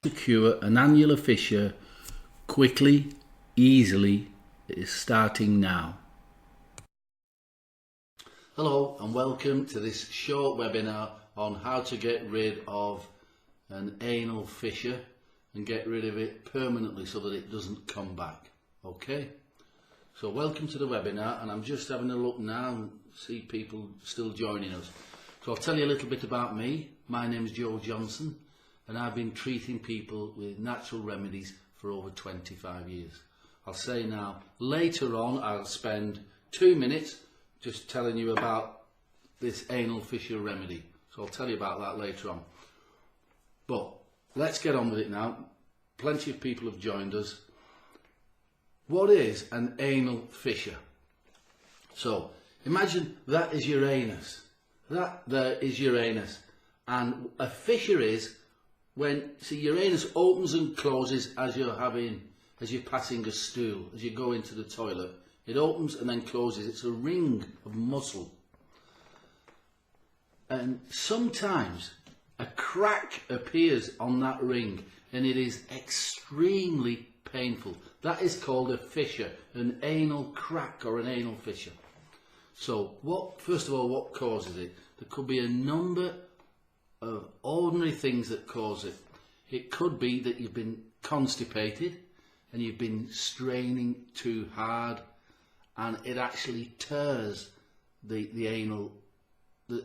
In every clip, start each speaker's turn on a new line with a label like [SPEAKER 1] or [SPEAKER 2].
[SPEAKER 1] To cure an annular fissure quickly, easily is starting now. Hello and welcome to this short webinar on how to get rid of an anal fissure and get rid of it permanently so that it doesn't come back. Okay, so welcome to the webinar, and I'm just having a look now and see people still joining us. So I'll tell you a little bit about me. My name is Joe Johnson, and I've been treating people with natural remedies for over 25 years. I'll say now, later on I'll spend 2 minutes just telling you about this anal fissure remedy. So I'll tell you about that later on. But let's get on with it now. Plenty of people have joined us. What is an anal fissure? So imagine that is your anus. That there is your anus. And a fissure is when, see, your anus opens and closes as you're passing a stool, as you go into the toilet. It opens and then closes. It's a ring of muscle. And sometimes a crack appears on that ring and it is extremely painful. That is called a fissure, an anal crack or an anal fissure. So first of all, what causes it? There could be a number of ordinary things that cause it. It could be that you've been constipated and you've been straining too hard, and it actually tears the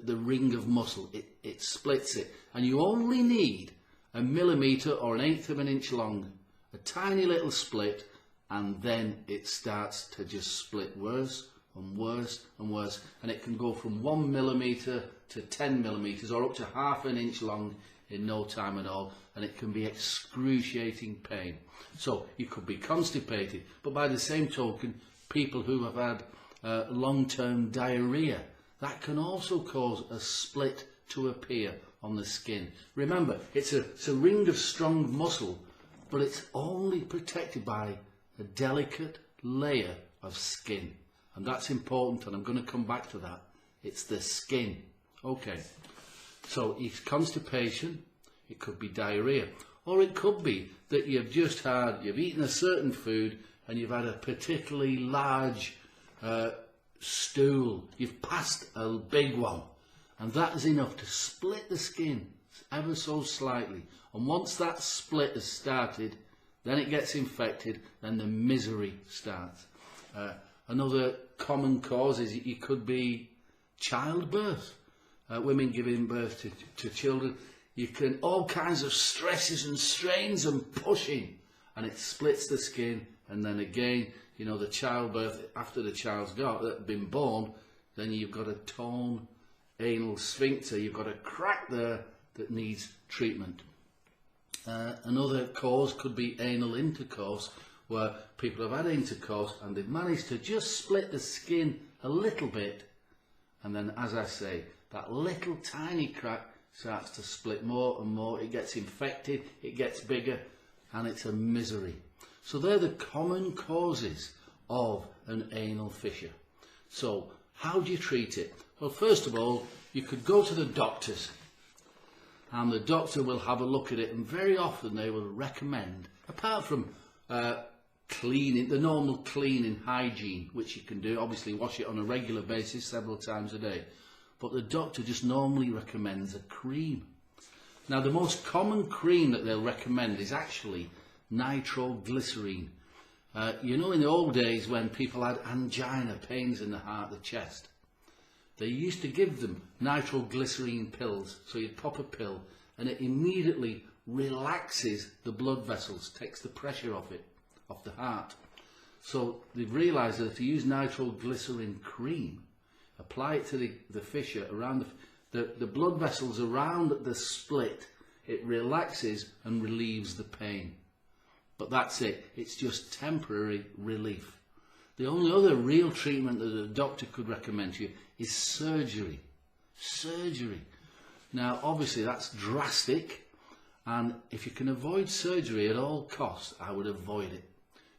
[SPEAKER 1] ring of muscle. It splits it, and you only need a millimetre or 1/8 of an inch long, a tiny little split, and then it starts to just split worse and worse and worse, and it can go from 1 millimetre to 10 millimetres or up to ½ an inch long in no time at all, and it can be excruciating pain. So you could be constipated, but by the same token, people who have had long-term diarrhea, that can also cause a split to appear on the skin. Remember, it's a ring of strong muscle, but it's only protected by a delicate layer of skin. And that's important, and I'm going to come back to that. It's the skin. Okay, so it's constipation, it could be diarrhea, or it could be that you've eaten a certain food and you've had a particularly large stool. You've passed a big one, and that is enough to split the skin ever so slightly. And once that split has started, then it gets infected, then the misery starts. Another common cause is it could be childbirth. Women giving birth to children. You can all kinds of stresses and strains and pushing, and it splits the skin. And then again, you know, the childbirth, after the child's been born, then you've got a torn anal sphincter. You've got a crack there that needs treatment. Another cause could be anal intercourse, where people have had intercourse and they've managed to just split the skin a little bit, and then, as I say, that little tiny crack starts to split more and more. It gets infected, it gets bigger, and it's a misery. So they're the common causes of an anal fissure. So how do you treat it? Well, first of all, you could go to the doctors, and the doctor will have a look at it, and very often they will recommend, apart from cleaning, the normal cleaning hygiene, which you can do, obviously wash it on a regular basis several times a day, but the doctor just normally recommends a cream. Now, the most common cream that they'll recommend is actually nitroglycerine. You know, in the old days when people had angina, pains in the heart, the chest, they used to give them nitroglycerine pills. So you'd pop a pill and it immediately relaxes the blood vessels, takes the pressure off the heart. So they've realised that if you use nitroglycerine cream, apply it to the fissure around the blood vessels around the split, it relaxes and relieves the pain. But that's it. It's just temporary relief. The only other real treatment that a doctor could recommend to you is surgery. Surgery. Now, obviously, that's drastic, and if you can avoid surgery at all costs, I would avoid it,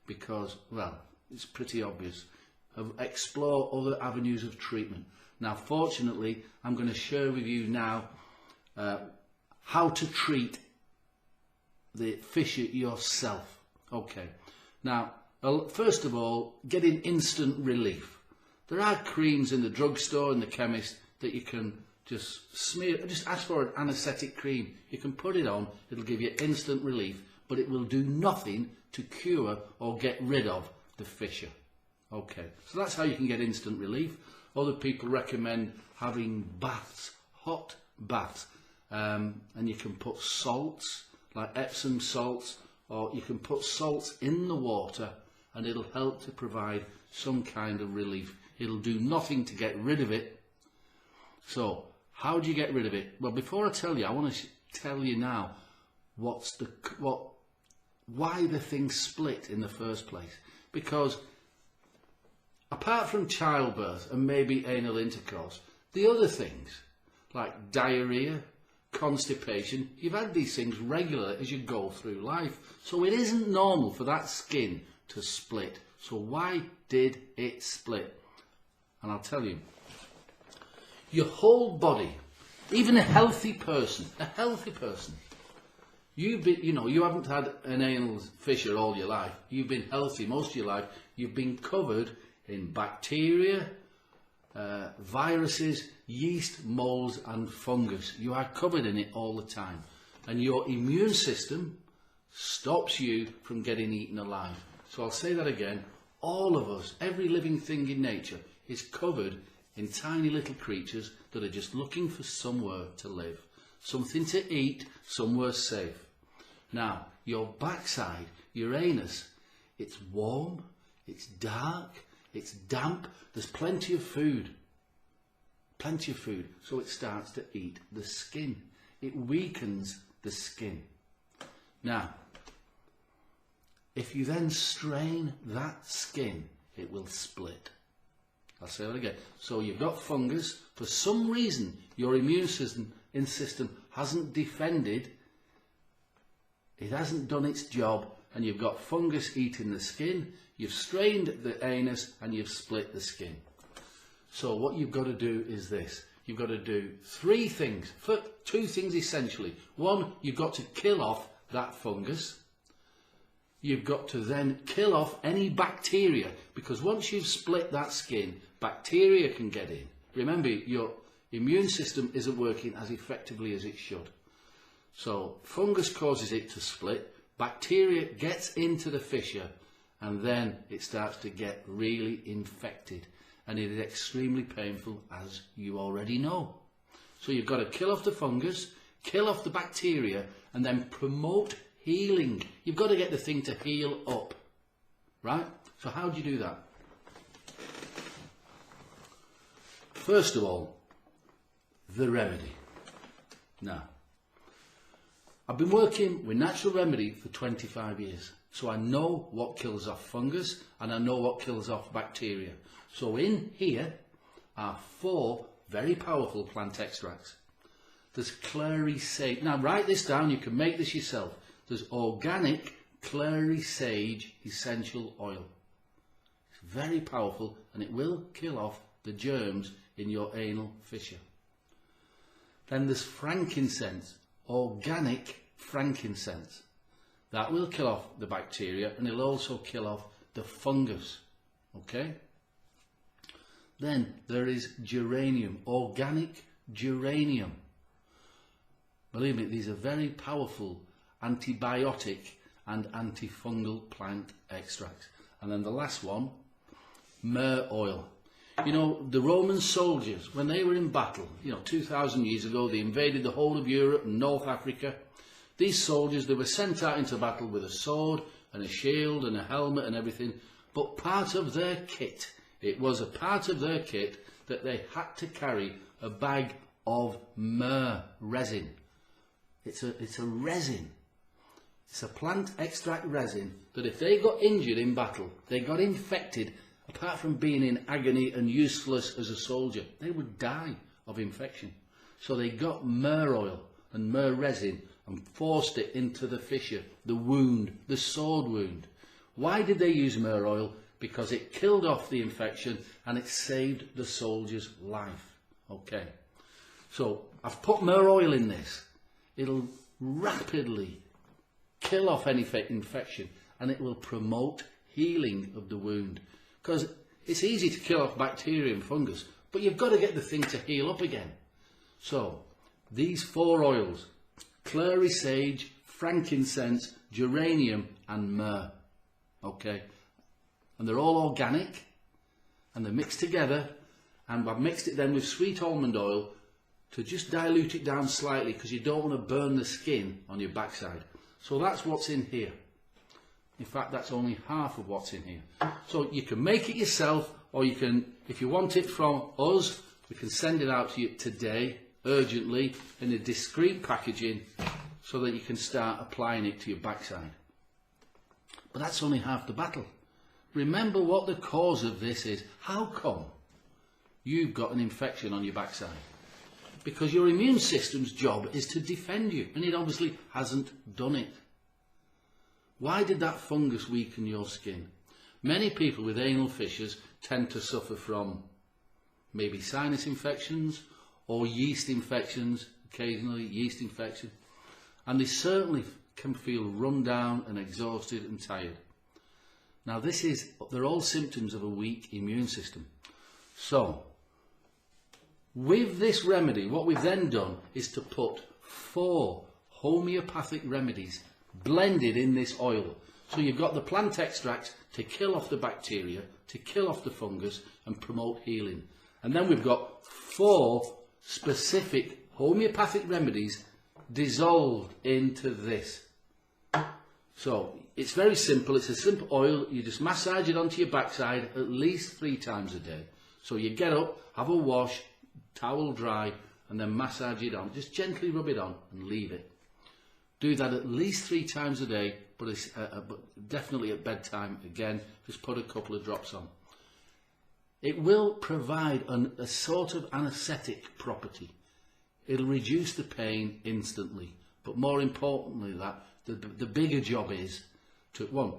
[SPEAKER 1] because, well, it's pretty obvious. Explore other avenues of treatment. Now, fortunately, I'm going to share with you now how to treat the fissure yourself. Okay. Now, first of all, getting instant relief. There are creams in the drugstore and the chemist that you can just smear, just ask for an anaesthetic cream. You can put it on, it'll give you instant relief, but it will do nothing to cure or get rid of the fissure. Okay, so that's how you can get instant relief. Other people recommend having baths, hot baths, and you can put salts, like Epsom salts, or you can put salts in the water and it'll help to provide some kind of relief. It'll do nothing to get rid of it. So, how do you get rid of it? Well, before I tell you, I want to tell you now why the thing split in the first place. Because apart from childbirth and maybe anal intercourse, the other things like diarrhea, constipation, you've had these things regularly as you go through life. So it isn't normal for that skin to split. So why did it split? And I'll tell you. Your whole body, even a healthy person, you haven't had an anal fissure all your life. You've been healthy most of your life. You've been covered in bacteria, viruses, yeast, molds and fungus. You are covered in it all the time. And your immune system stops you from getting eaten alive. So I'll say that again. All of us, every living thing in nature is covered in tiny little creatures that are just looking for somewhere to live. Something to eat, somewhere safe. Now, your backside, your anus, it's warm, it's dark, it's damp, there's plenty of food. Plenty of food, so it starts to eat the skin. It weakens the skin. Now, if you then strain that skin, it will split. I'll say that again. So you've got fungus. For some reason, your immune system hasn't defended. It hasn't done its job, and you've got fungus eating the skin. You've strained the anus, and you've split the skin. So what you've got to do is this. You've got to do three things. Two things essentially. One, you've got to kill off that fungus. You've got to then kill off any bacteria, because once you've split that skin, bacteria can get in. Remember, your immune system isn't working as effectively as it should. So fungus causes it to split, bacteria gets into the fissure, and then it starts to get really infected. And it is extremely painful, as you already know. So you've got to kill off the fungus, kill off the bacteria, and then promote healing. You've got to get the thing to heal up, right? So how do you do that? First of all, the remedy. Now, I've been working with natural remedy for 25 years. So I know what kills off fungus and I know what kills off bacteria. So in here are 4 very powerful plant extracts. There's clary sage. Now write this down, you can make this yourself. There's organic clary sage essential oil. It's very powerful and it will kill off the germs in your anal fissure. Then there's frankincense, organic frankincense. That will kill off the bacteria and it'll also kill off the fungus. Okay? Then there is geranium, organic geranium. Believe me, these are very powerful antibiotic and antifungal plant extracts. And then the last one, myrrh oil. You know, the Roman soldiers, when they were in battle, 2,000 years ago, they invaded the whole of Europe and North Africa. These soldiers, they were sent out into battle with a sword and a shield and a helmet and everything. But part of their kit, it was a part of their kit that they had to carry a bag of myrrh resin. It's a resin. It's a plant extract resin that if they got injured in battle, they got infected, apart from being in agony and useless as a soldier, they would die of infection. So they got myrrh oil and myrrh resin and forced it into the fissure, the wound, the sword wound. Why did they use myrrh oil? Because it killed off the infection and it saved the soldier's life. Okay, so I've put myrrh oil in this. It'll rapidly kill off any infection, and it will promote healing of the wound. Because it's easy to kill off bacteria and fungus, but you've got to get the thing to heal up again. So these 4 oils: clary sage, frankincense, geranium and myrrh. Okay, and they're all organic, and they're mixed together, and I've mixed it then with sweet almond oil to just dilute it down slightly, because you don't want to burn the skin on your backside. So that's what's in here. In fact, that's only half of what's in here. So you can make it yourself, or you can, if you want it from us, we can send it out to you today, urgently, in a discreet packaging, so that you can start applying it to your backside. But that's only half the battle. Remember what the cause of this is. How come you've got an infection on your backside? Because your immune system's job is to defend you, and it obviously hasn't done it. Why did that fungus weaken your skin? Many people with anal fissures tend to suffer from maybe sinus infections or yeast infections, occasionally yeast infection, and they certainly can feel run down and exhausted and tired. Now they're all symptoms of a weak immune system. So with this remedy, what we've then done is to put 4 homeopathic remedies blended in this oil. So you've got the plant extracts to kill off the bacteria, to kill off the fungus and promote healing. And then we've got 4 specific homeopathic remedies dissolved into this. So it's very simple. It's a simple oil. You just massage it onto your backside at least 3 times a day. So you get up, have a wash, towel dry, and then massage it on. Just gently rub it on and leave it. Do that at least 3 times a day, but definitely at bedtime again. Just put a couple of drops on. It will provide a sort of anaesthetic property. It'll reduce the pain instantly. But more importantly, the bigger job is to, 1,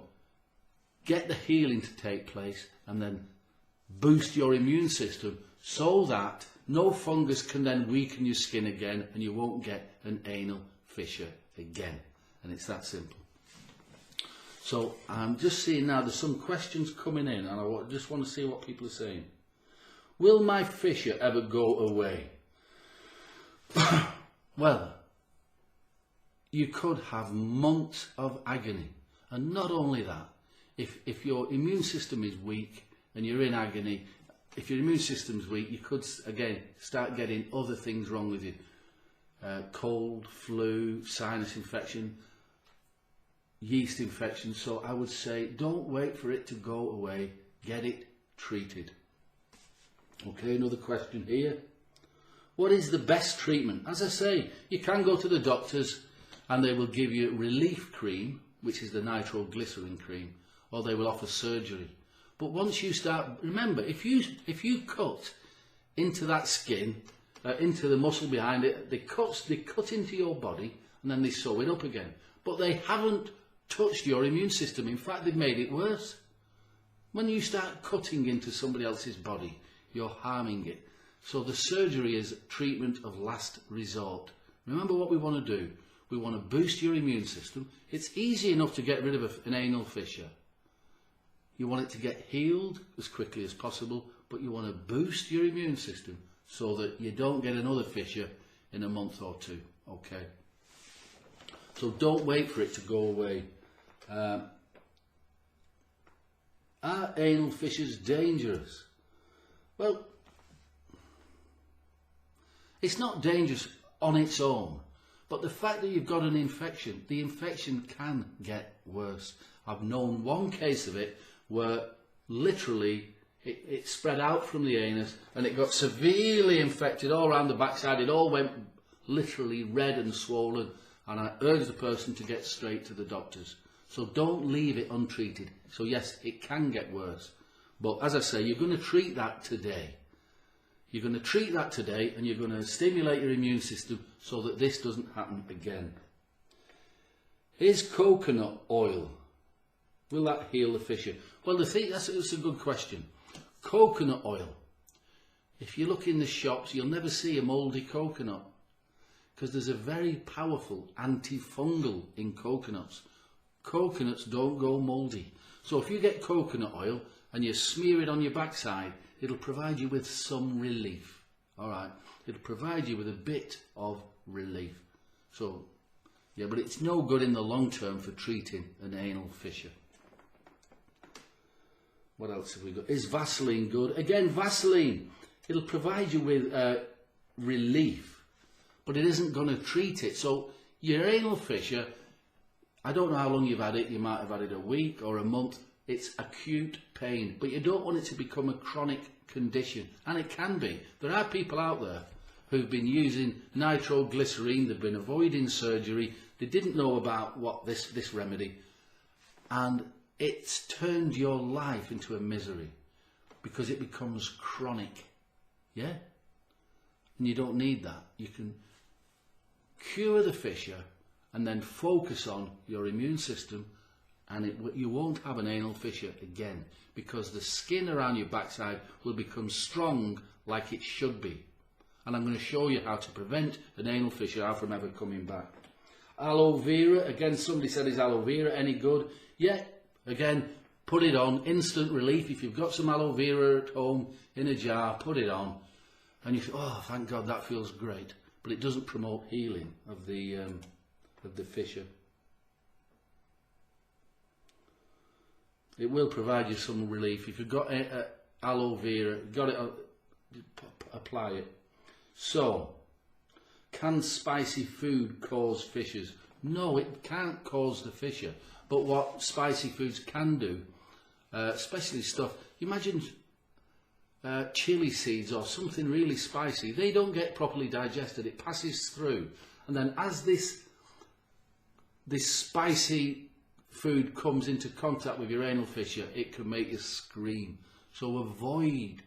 [SPEAKER 1] get the healing to take place, and then boost your immune system so that no fungus can then weaken your skin again, and you won't get an anal fissure again. And it's that simple. So I'm just seeing now there's some questions coming in, and I just want to see what people are saying. Will my fissure ever go away? Well, you could have months of agony. And not only that, if your immune system is weak and you're in agony, if your immune system's weak, you could again start getting other things wrong with you. Cold, flu, sinus infection, yeast infection. So I would say don't wait for it to go away, get it treated. Okay, another question here. What is the best treatment? As I say, you can go to the doctors and they will give you relief cream, which is the nitroglycerin cream, or they will offer surgery. But once you start, remember, if you cut into that skin, into the muscle behind it, they cut into your body and then they sew it up again. But they haven't touched your immune system. In fact, they've made it worse. When you start cutting into somebody else's body, you're harming it. So the surgery is treatment of last resort. Remember what we want to do. We want to boost your immune system. It's easy enough to get rid of an anal fissure. You want it to get healed as quickly as possible, but you want to boost your immune system so that you don't get another fissure in a month or 2. Okay. So don't wait for it to go away. Are anal fissures dangerous? Well, it's not dangerous on its own, but the fact that you've got an infection, the infection can get worse. I've known one case of it where literally it spread out from the anus and it got severely infected all around the backside. It all went literally red and swollen, and I urge the person to get straight to the doctors. So don't leave it untreated. So yes, it can get worse, but as I say, you're going to treat that today. You're going to treat that today, and you're going to stimulate your immune system so that this doesn't happen again. Is coconut oil, will that heal the fissure? Well, that's a good question. Coconut oil. If you look in the shops, you'll never see a mouldy coconut, because there's a very powerful antifungal in coconuts. Coconuts don't go mouldy. So if you get coconut oil and you smear it on your backside, it'll provide you with some relief. All right, it'll provide you with a bit of relief. So, yeah, but it's no good in the long term for treating an anal fissure. What else have we got? Is Vaseline good? Again, Vaseline, it'll provide you with relief, but it isn't going to treat it. So your anal fissure, I don't know how long you've had it. You might have had it a week or a month. It's acute pain, but you don't want it to become a chronic condition, and it can be. There are people out there who've been using nitroglycerine, they've been avoiding surgery, they didn't know about what this remedy, and it's turned your life into a misery because it becomes chronic. Yeah? And you don't need that. You can cure the fissure and then focus on your immune system, and you won't have an anal fissure again because the skin around your backside will become strong like it should be. And I'm going to show you how to prevent an anal fissure from ever coming back. Aloe vera, again, somebody said, is aloe vera any good? Yeah, again, put it on, instant relief. If you've got some aloe vera at home in a jar, put it on. And you think, oh, thank God, that feels great. But it doesn't promote healing of the fissure. It will provide you some relief. If you've got aloe vera, got it, apply it. So, can spicy food cause fissures? No, it can't cause the fissure. But what spicy foods can do, especially stuff, imagine chili seeds or something really spicy, they don't get properly digested. It passes through. And then as this spicy food comes into contact with your anal fissure, it can make you scream. So avoid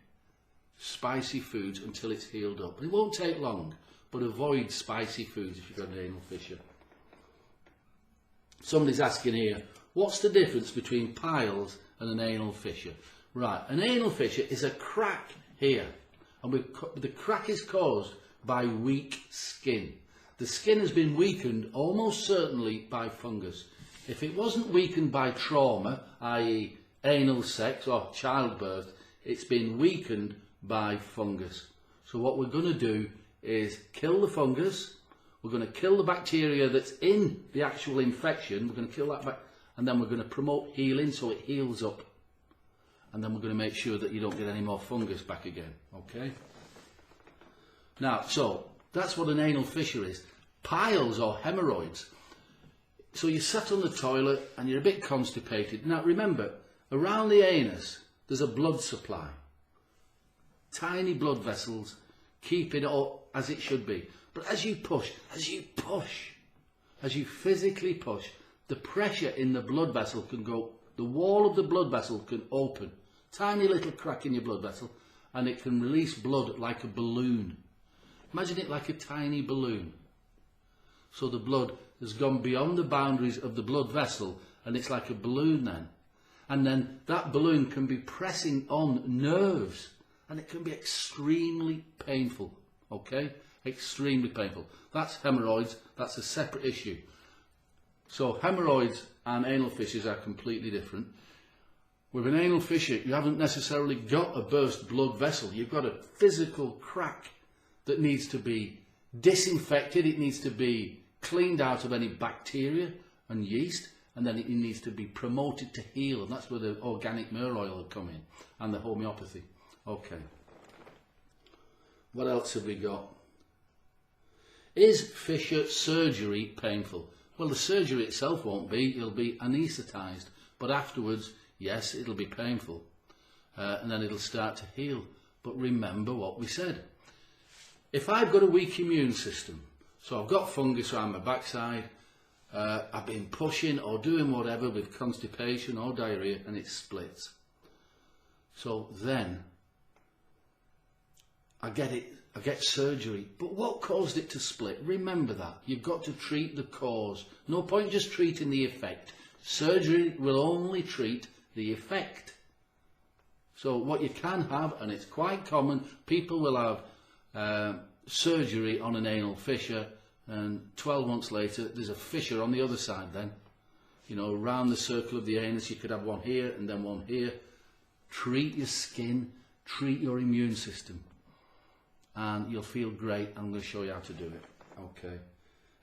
[SPEAKER 1] spicy foods until it's healed up. It won't take long, but avoid spicy foods if you've got an anal fissure. Somebody's asking here, what's the difference between piles and an anal fissure? Right, an anal fissure is a crack here, and the crack is caused by weak skin. The skin has been weakened almost certainly by fungus. If it wasn't weakened by trauma, i.e. anal sex or childbirth, it's been weakened by fungus. So what we're going to do is kill the fungus, we're going to kill the bacteria that's in the actual infection, we're going to kill that back, and then we're going to promote healing so it heals up. And then we're going to make sure that you don't get any more fungus back again, okay? Now, so that's what an anal fissure is. Piles or hemorrhoids. So you sat on the toilet and you're a bit constipated. Now remember, around the anus there's a blood supply. Tiny blood vessels keeping it all as it should be. But as you physically push, the pressure in the blood vessel can go, the wall of the blood vessel can open. Tiny little crack in your blood vessel, and it can release blood like a balloon. Imagine it like a tiny balloon. So the blood has gone beyond the boundaries of the blood vessel, and it's like a balloon then. And then that balloon can be pressing on nerves, and it can be extremely painful, okay? Extremely painful. That's hemorrhoids, that's a separate issue. So hemorrhoids and anal fissures are completely different. With an anal fissure, you haven't necessarily got a burst blood vessel. You've got a physical crack that needs to be disinfected. It needs to be cleaned out of any bacteria and yeast, and then it needs to be promoted to heal. And that's where the organic myrrh oil will come in, and the homeopathy. Okay. What else have we got? Is fissure surgery painful? Well, the surgery itself won't be. It'll be anaesthetised. But afterwards, yes, it'll be painful. And then it'll start to heal. But remember what we said. If I've got a weak immune system, so I've got fungus around my backside, I've been pushing or doing whatever with constipation or diarrhea, and it splits. So then I get surgery. But what caused it to split? Remember that. You've got to treat the cause. No point just treating the effect. Surgery will only treat the effect. So what you can have, and it's quite common, people will have surgery on an anal fissure, and 12 months later there's a fissure on the other side then. you know, around the circle of the anus. You could have one here and then one here. Treat your skin, treat your immune system, and you'll feel great. I'm going to show you how to do it. Okay.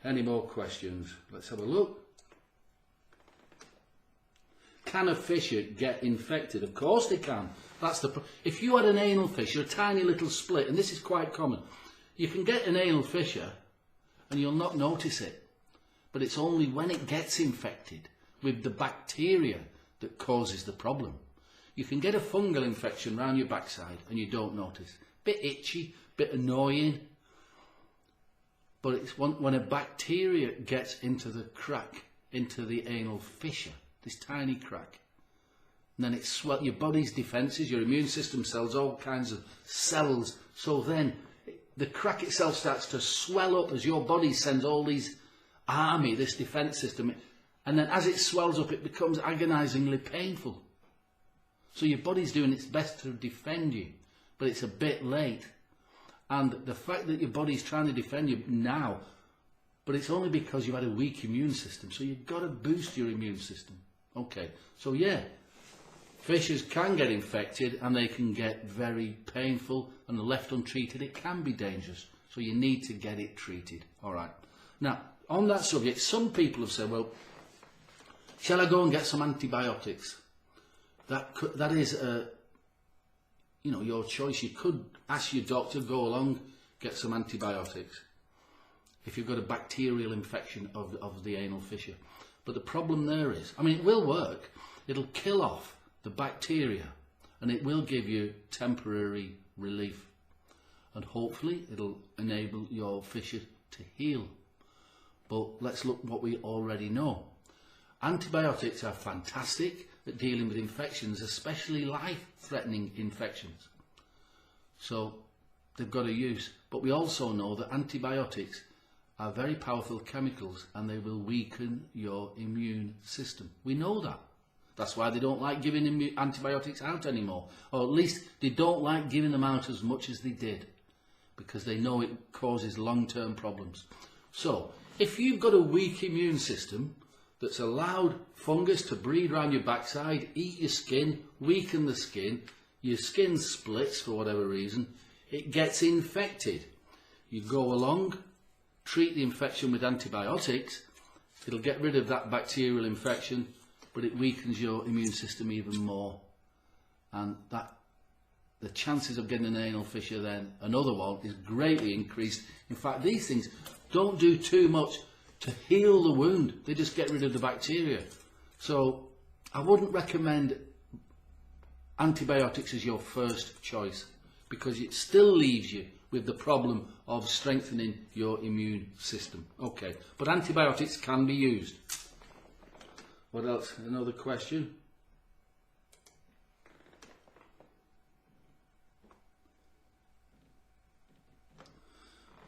[SPEAKER 1] Any more questions? Let's have a look. Can a fissure get infected? Of course they can. That's the if you had an anal fissure, a tiny little split, and this is quite common, you can get an anal fissure and you'll not notice it. But it's only when it gets infected with the bacteria that causes the problem. You can get a fungal infection around your backside and you don't notice. Bit itchy, bit annoying. But it's when a bacteria gets into the crack, into the anal fissure, this tiny crack, and then it's your body's defences, your immune system cells, all kinds of cells. So then the crack itself starts to swell up as your body sends all these army, this defence system. And then as it swells up, it becomes agonisingly painful. So your body's doing its best to defend you, but it's a bit late. And the fact that your body's trying to defend you now, but it's only because you've had a weak immune system. So you've got to boost your immune system. Okay, so yeah, fissures can get infected and they can get very painful, and left untreated it can be dangerous. So you need to get it treated. All right. Now, on that subject, some people have said, well, shall I go and get some antibiotics? That is you know, your choice. You could ask your doctor, go along, get some antibiotics if you've got a bacterial infection of the anal fissure. But the problem there is, I mean, it will work. It'll kill off the bacteria and it will give you temporary relief. And hopefully it'll enable your fissure to heal. But let's look what we already know. Antibiotics are fantastic at dealing with infections, especially life-threatening infections. So they've got a use. But we also know that antibiotics are very powerful chemicals and they will weaken your immune system. We know that. That's why they don't like giving antibiotics out anymore. Or at least they don't like giving them out as much as they did, because they know it causes long-term problems. So if you've got a weak immune system that's allowed fungus to breed around your backside, eat your skin, weaken the skin, your skin splits for whatever reason, it gets infected. You go along, treat the infection with antibiotics, it'll get rid of that bacterial infection, but it weakens your immune system even more. And the chances of getting an anal fissure then, another one, is greatly increased. In fact, these things don't do too much to heal the wound. They just get rid of the bacteria. So I wouldn't recommend antibiotics as your first choice, because it still leaves you with the problem of strengthening your immune system. Okay, but antibiotics can be used. What else? Another question?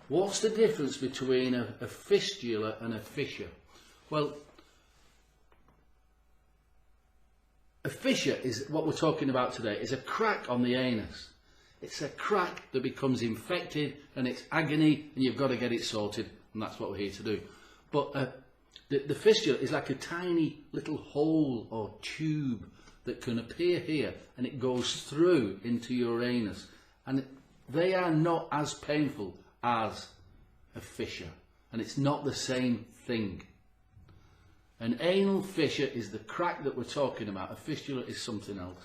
[SPEAKER 1] What's the difference between a fistula and a fissure? Well, a fissure is what we're talking about today, is a crack on the anus. It's a crack that becomes infected and it's agony and you've got to get it sorted, and that's what we're here to do. But the fistula is like a tiny little hole or tube that can appear here and it goes through into your anus, and they are not as painful as a fissure, and it's not the same thing. An anal fissure is the crack that we're talking about. A fistula is something else.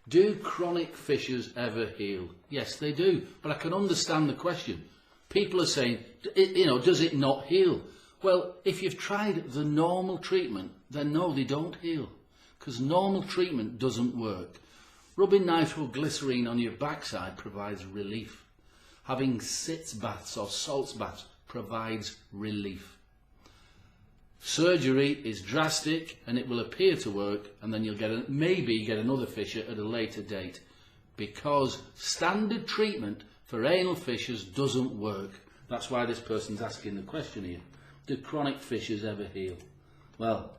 [SPEAKER 1] Do chronic fissures ever heal? Yes, they do, but I can understand the question. People are saying, you know, does it not heal? Well, if you've tried the normal treatment, then no, they don't heal, because normal treatment doesn't work. Rubbing nitroglycerine on your backside provides relief. Having sitz baths or salts baths provides relief. Surgery is drastic and it will appear to work, and then you'll maybe get another fissure at a later date, because standard treatment for anal fissures doesn't work. That's why this person's asking the question here. Do chronic fissures ever heal? Well,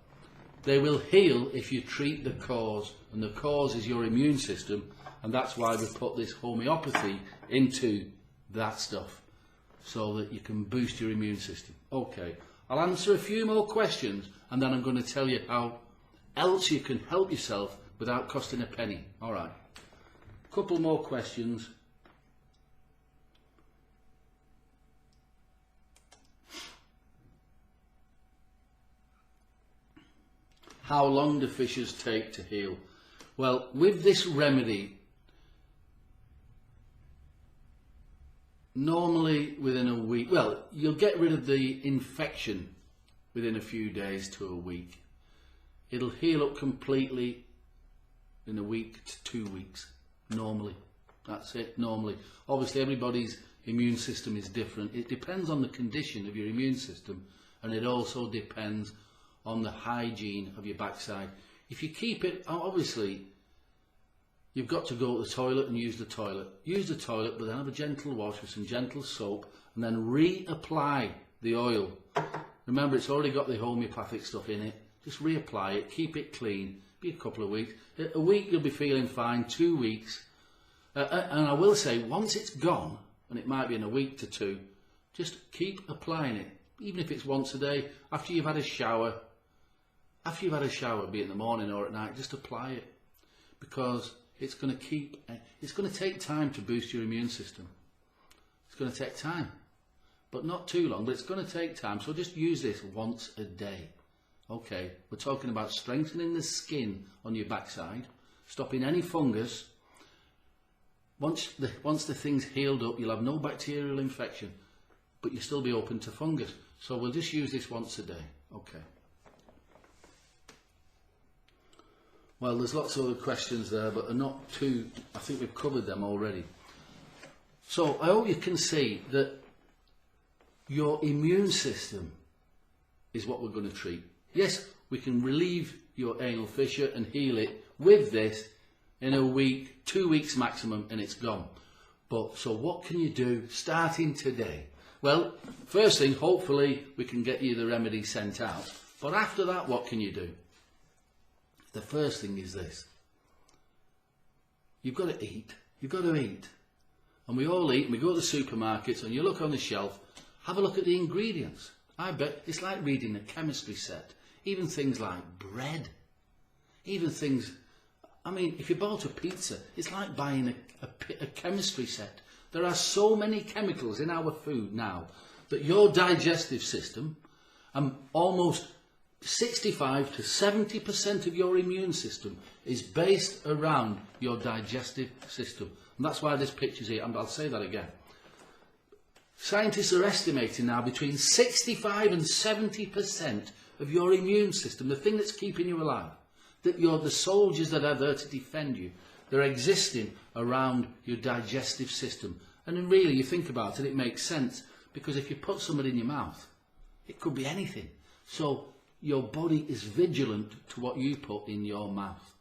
[SPEAKER 1] they will heal if you treat the cause, and the cause is your immune system, and that's why we put this homeopathy into that stuff. so that you can boost your immune system. Okay, I'll answer a few more questions and then I'm going to tell you how else you can help yourself without costing a penny. Alright, couple more questions. How long do fissures take to heal? Well, with this remedy, normally within a week, well, you'll get rid of the infection within a few days to a week. It'll heal up completely in a week to 2 weeks, normally. That's it, normally. Obviously, everybody's immune system is different. It depends on the condition of your immune system, and it also depends on the hygiene of your backside. If you keep it, obviously, you've got to go to the toilet and use the toilet. Use the toilet, but then have a gentle wash with some gentle soap, and then reapply the oil. Remember, it's already got the homeopathic stuff in it. Just reapply it, keep it clean, be a couple of weeks. A week you'll be feeling fine, 2 weeks. And I will say, once it's gone, and it might be in a week to 2, just keep applying it. Even if it's once a day, after you've had a shower, be it in the morning or at night, just apply it. Because it's going to take time to boost your immune system. It's going to take time, but not too long, but it's going to take time. So just use this once a day. Okay, we're talking about strengthening the skin on your backside, stopping any fungus. Once the thing's healed up, you'll have no bacterial infection, but you'll still be open to fungus. So we'll just use this once a day. Okay. Well, there's lots of other questions there, but not too, I think we've covered them already. So I hope you can see that your immune system is what we're going to treat. Yes, we can relieve your anal fissure and heal it with this in a week, 2 weeks maximum, and it's gone. But so what can you do starting today? Well, first thing, hopefully we can get you the remedy sent out. But after that, what can you do? The first thing is this. You've got to eat. You've got to eat. And we all eat, and we go to the supermarkets, and you look on the shelf, have a look at the ingredients. I bet it's like reading a chemistry set. Even things like bread. Even things, I mean, if you bought a pizza, it's like buying a chemistry set. There are so many chemicals in our food now that your digestive system, and almost 65 to 70% of your immune system is based around your digestive system. And that's why this picture's here, and I'll say that again. Scientists are estimating now between 65 and 70% of your immune system, the thing that's keeping you alive, that you're the soldiers that are there to defend you, they're existing around your digestive system. And then really, you think about it, it makes sense, because if you put something in your mouth, it could be anything. So your body is vigilant to what you put in your mouth.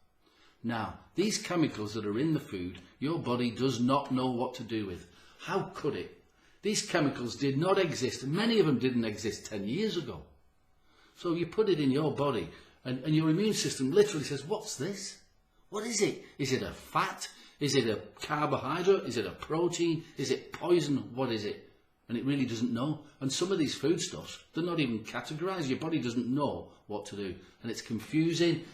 [SPEAKER 1] Now, these chemicals that are in the food, your body does not know what to do with. How could it? These chemicals did not exist, and many of them didn't exist 10 years ago. So you put it in your body, and your immune system literally says, what's this? What is it? Is it a fat? Is it a carbohydrate? Is it a protein? Is it poison? What is it? And it really doesn't know. And some of these foodstuffs, they're not even categorized. Your body doesn't know what to do. And it's confusing.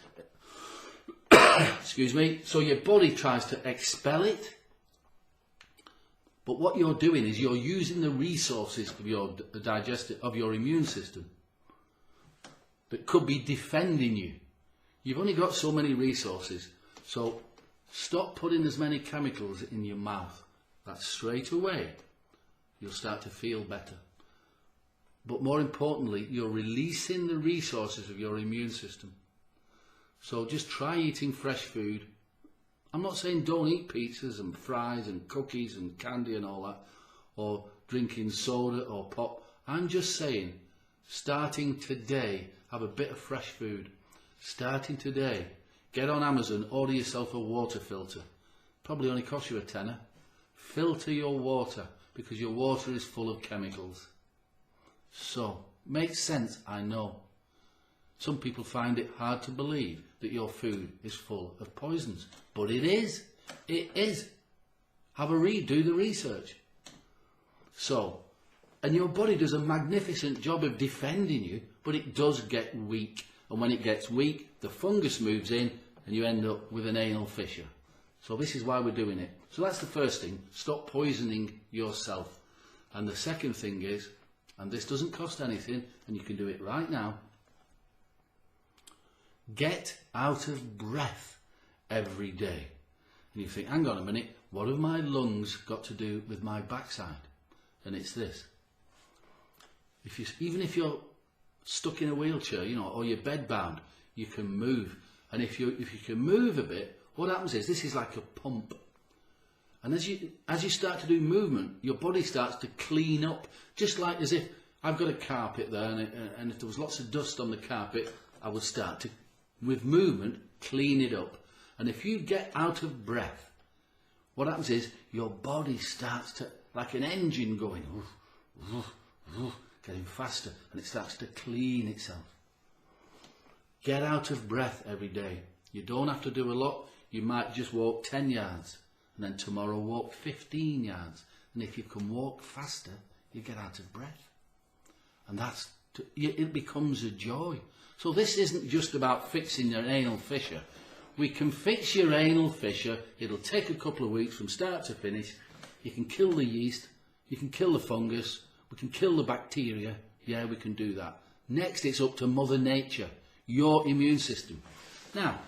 [SPEAKER 1] Excuse me. So your body tries to expel it. But what you're doing is you're using the resources of your immune system that could be defending you. You've only got so many resources. So stop putting as many chemicals in your mouth. That straight away you'll start to feel better. But more importantly, you're releasing the resources of your immune system. So just try eating fresh food. I'm not saying don't eat pizzas and fries and cookies and candy and all that, or drinking soda or pop. I'm just saying, starting today, have a bit of fresh food. Starting today, get on Amazon, order yourself a water filter. Probably only cost you a tenner. Filter your water, because your water is full of chemicals. So, makes sense, I know. Some people find it hard to believe that your food is full of poisons. But it is. It is. Have a read, do the research. So, And your body does a magnificent job of defending you, but it does get weak. And when it gets weak, the fungus moves in and you end up with an anal fissure. So this is why we're doing it. So that's the first thing, stop poisoning yourself. And the second thing is, and this doesn't cost anything, and you can do it right now, get out of breath every day. And you think, hang on a minute, what have my lungs got to do with my backside? And it's this. Even if you're stuck in a wheelchair, you know, or you're bedbound, you can move. And if you can move a bit, what happens is, this is like a pump. And as you start to do movement, your body starts to clean up, just like as if I've got a carpet there, and if there was lots of dust on the carpet, I would start to, with movement, clean it up. And if you get out of breath, what happens is your body starts to, like an engine going, getting faster, and it starts to clean itself. Get out of breath every day. You don't have to do a lot. You might just walk 10 yards, and then tomorrow walk 15 yards. And if you can walk faster, you get out of breath. And it becomes a joy. So this isn't just about fixing your anal fissure. We can fix your anal fissure. It'll take a couple of weeks from start to finish. You can kill the yeast. You can kill the fungus. We can kill the bacteria. Yeah, we can do that. Next, it's up to Mother Nature, your immune system. Now,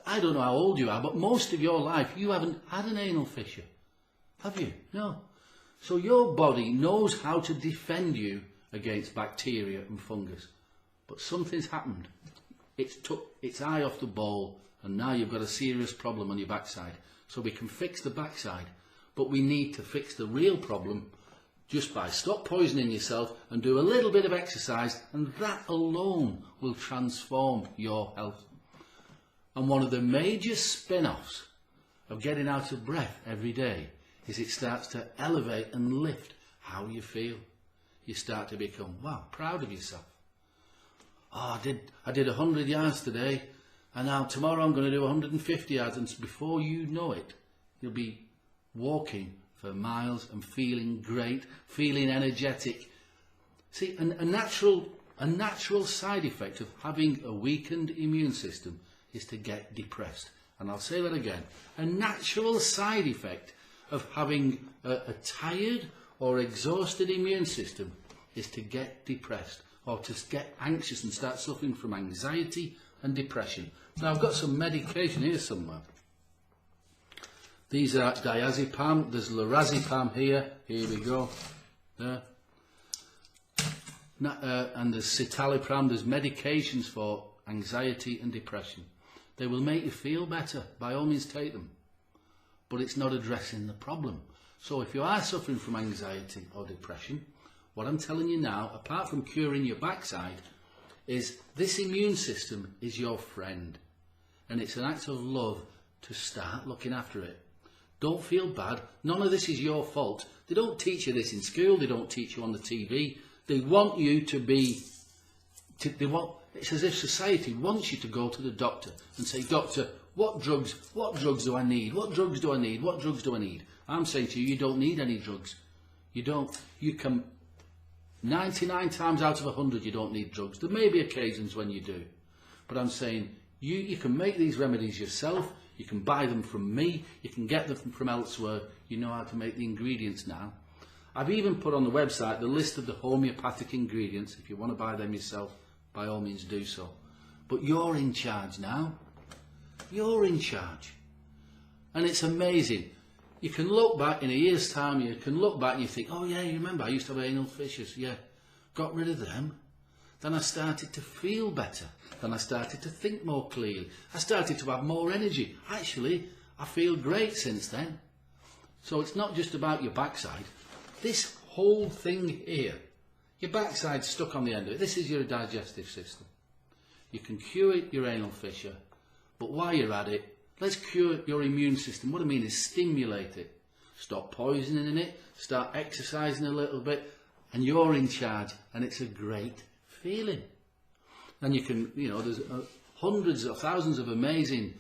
[SPEAKER 1] I don't know how old you are, but most of your life you haven't had an anal fissure. Have you? No. So your body knows how to defend you against bacteria and fungus. But something's happened. It's took its eye off the ball, and now you've got a serious problem on your backside. So we can fix the backside, but we need to fix the real problem just by stop poisoning yourself and do a little bit of exercise, and that alone will transform your health. And one of the major spin-offs of getting out of breath every day is it starts to elevate and lift how you feel. You start to become, wow, proud of yourself. Oh, I did 100 yards today, and now tomorrow I'm going to do 150 yards, and before you know it, you'll be walking for miles and feeling great, feeling energetic. See, a natural side effect of having a weakened immune system is to get depressed. And I'll say that again. A natural side effect of having a tired or exhausted immune system is to get depressed, or to get anxious and start suffering from anxiety and depression. Now, I've got some medication here somewhere. These are diazepam, there's lorazepam here we go, there. And there's citalopram, there's medications for anxiety and depression. They will make you feel better, by all means take them. But it's not addressing the problem. So if you are suffering from anxiety or depression, what I'm telling you now, apart from curing your backside, is this immune system is your friend. And it's an act of love to start looking after it. Don't feel bad. None of this is your fault. They don't teach you this in school. They don't teach you on the TV. They want you to be... it's as if society wants you to go to the doctor and say, doctor, what drugs do I need? What drugs do I need? What drugs do I need? I'm saying to you, you don't need any drugs. You don't. You can... 99 times out of 100 you don't need drugs. There may be occasions when you do. But I'm saying you can make these remedies yourself. You can buy them from me. You can get them from elsewhere. You know how to make the ingredients now. I've even put on the website the list of the homeopathic ingredients. If you want to buy them yourself, by all means do so. But you're in charge now. You're in charge. And it's amazing. You can look back in a year's time, you can look back and you think, oh yeah, you remember I used to have anal fissures. Yeah, got rid of them. Then I started to feel better. Then I started to think more clearly. I started to have more energy. Actually, I feel great since then. So it's not just about your backside. This whole thing here, your backside's stuck on the end of it. This is your digestive system. You can cure your anal fissure, but while you're at it, let's cure your immune system. What I mean is stimulate it. Stop poisoning it, start exercising a little bit, and you're in charge, and it's a great feeling. And you can, there's hundreds of thousands of amazing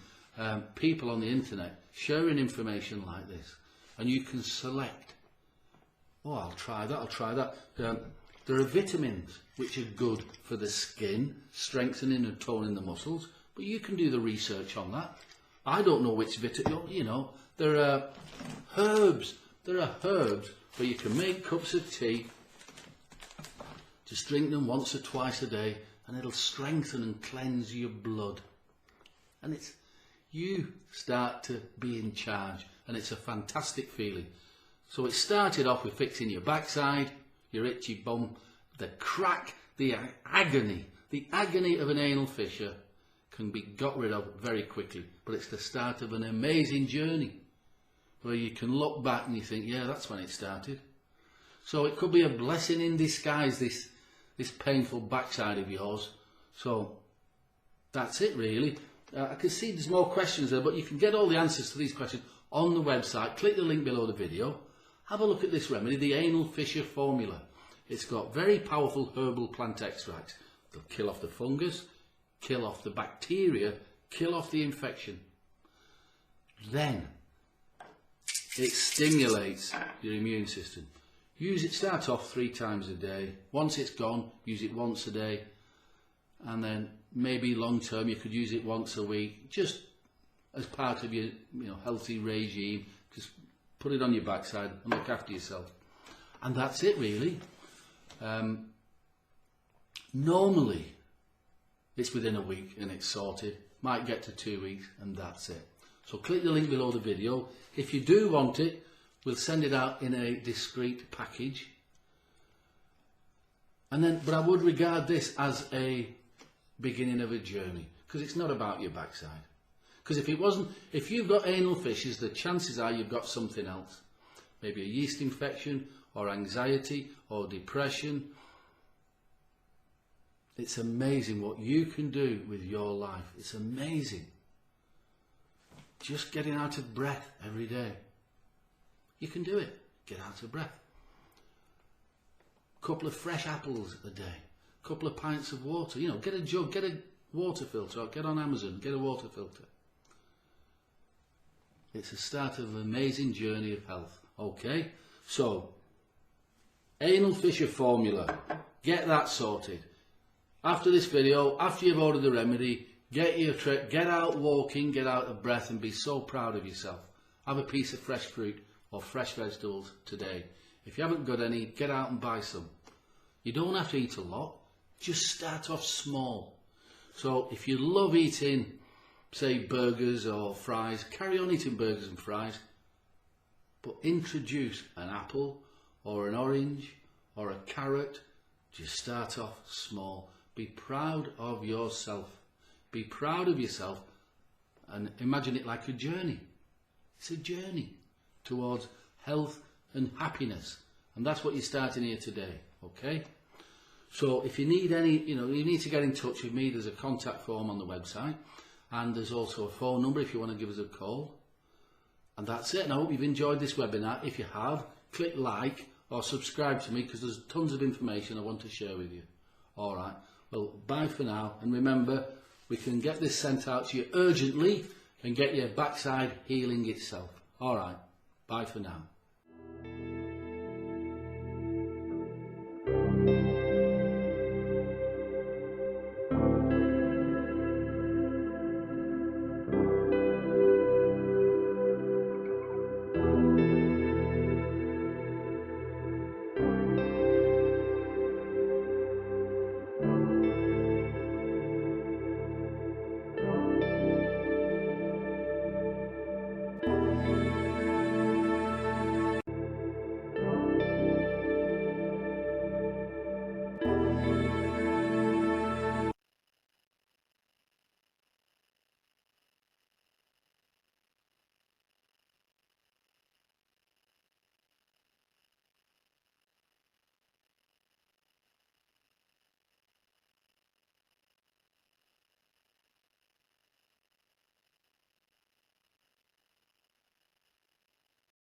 [SPEAKER 1] people on the internet sharing information like this, and you can select oh, I'll try that. There are vitamins which are good for the skin, strengthening and toning the muscles, but you can do the research on that. I don't know which vitamin, you know, there are herbs where you can make cups of tea, just drink them once or twice a day, and it'll strengthen and cleanse your blood. And you start to be in charge, and it's a fantastic feeling. So it started off with fixing your backside, your itchy bum, the crack, the agony of an anal fissure can be got rid of very quickly. But it's the start of an amazing journey where you can look back and you think, yeah, that's when it started. So it could be a blessing in disguise, this painful backside of yours. So that's it really. I can see there's more questions there, but you can get all the answers to these questions on the website. Click the link below the video. Have a look at this remedy, the anal fissure formula. It's got very powerful herbal plant extracts. They'll kill off the fungus, kill off the bacteria, kill off the infection. Then it stimulates your immune system. Use it, start off 3 times a day. Once it's gone, use it once a day. And then maybe long term you could use it once a week, just as part of your healthy regime. Just put it on your backside and look after yourself. And that's it really. Normally it's within a week and it's sorted. Might get to 2 weeks and that's it. So click the link below the video. If you do want it, we'll send it out in a discreet package. And then, but I would regard this as a beginning of a journey, because it's not about your backside. Because if you've got anal fissures, the chances are you've got something else. Maybe a yeast infection or anxiety or depression. It's amazing what you can do with your life. It's amazing. Just getting out of breath every day. You can do it. Get out of breath. Couple of fresh apples a day. Couple of pints of water. Get a jug, get a water filter. Get on Amazon, get a water filter. It's the start of an amazing journey of health. Okay, so anal fissure formula. Get that sorted. After this video, after you've ordered the remedy, get your trip, get out walking, get out of breath, and be so proud of yourself. Have a piece of fresh fruit or fresh vegetables today. If you haven't got any, get out and buy some. You don't have to eat a lot. Just start off small. So if you love eating, say, burgers or fries, carry on eating burgers and fries, but introduce an apple or an orange or a carrot. Just start off small. Be proud of yourself. Be proud of yourself and imagine it like a journey. It's a journey towards health and happiness. And that's what you're starting here today, okay? So if you need any, you need to get in touch with me. There's a contact form on the website. And there's also a phone number if you want to give us a call. And that's it. And I hope you've enjoyed this webinar. If you have, click like or subscribe to me, because there's tons of information I want to share with you. All right. Well, bye for now. And remember, we can get this sent out to you urgently and get your backside healing itself. All right. Bye for now.